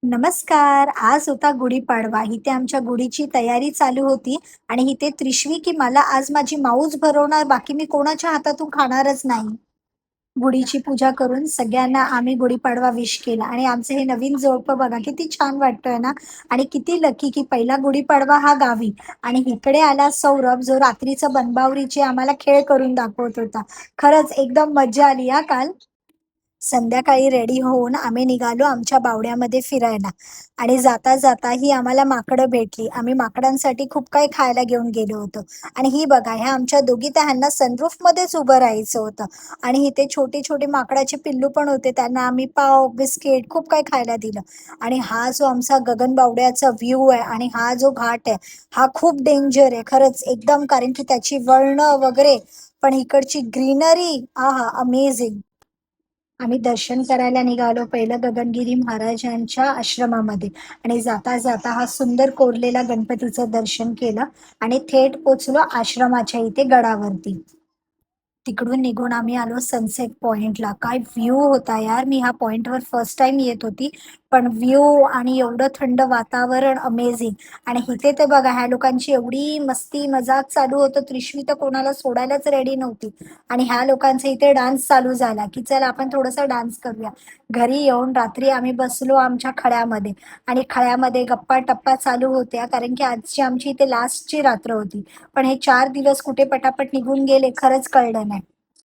नमस्कार. आज होता गुढीपाडवा. इथे आमच्या गुढीची तयारी चालू होती आणि इथे त्रिशवी की मला आज माझी माऊच भरवणार, बाकी मी कोणाच्या हातातून खाणारच नाही. गुढीची पूजा करून सगळ्यांना आम्ही गुढीपाडवा विश केला आणि आमचं हे नवीन जोडपं बघा किती छान वाटतंय ना आणि किती लकी की पहिला गुढीपाडवा हा गावी आणि इकडे आला सौरभ जो रात्रीचं बनबावरीचे आम्हाला खेळ करून दाखवत होता. खरंच एकदम मज्जा आली हां काल. संध्याकाळी रेडी होऊन आम्ही निघालो आमच्या बावड्यामध्ये फिरायला आणि जाता जाता ही आम्हाला माकडं भेटली. आम्ही माकडांसाठी खूप काही खायला घेऊन गेलो होतो आणि ही बघा ह्या आमच्या दोघी त्या ह्यांना सनरूफमध्येच उभं राहायचं होतं आणि इथे छोटे छोटे माकडाचे पिल्लू पण होते. त्यांना आम्ही पाव, बिस्किट खूप काही खायला दिलं आणि हा जो आमचा गगनबावड्याचा व्ह्यू आहे आणि हा जो घाट आहे, हा खूप डेंजर आहे खरंच एकदम कारण की त्याची वळणं वगैरे, पण इकडची ग्रीनरी आहा! अमेझिंग. आम्ही दर्शन करायला निघालो पहिलं गगनगिरी महाराजांच्या आश्रमामध्ये आणि जाता जाता हा सुंदर कोरलेला गणपतीचं दर्शन केलं आणि थेट पोचलो आश्रमाच्या इथे गडावरती. तिकडून निघून आम्ही आलो सनसेट पॉइंटला. काय व्ह्यू होता यार! मी ह्या पॉइंटवर फर्स्ट टाईम येत होती. पण व्ह्यू आणि एवढं थंड वातावरण अमेझिंग आणि इथे तर बघा ह्या लोकांची एवढी मस्ती मजाक चालू होतं. त्रिशवी तर कोणाला सोडायलाच रेडी नव्हती आणि ह्या लोकांचा इथे डान्स चालू झाला, की चला आपण थोडासा डान्स करूया. घरी येऊन रात्री आम्ही बसलो आमच्या खळ्यामध्ये आणि खळ्यामध्ये गप्पा-टप्पा चालू होत्या कारण की आजची आमची इथे लास्टची रात्र होती. पण हे 4 दिवस कुठे पटापट निघून गेले खरंच कळलं नाही.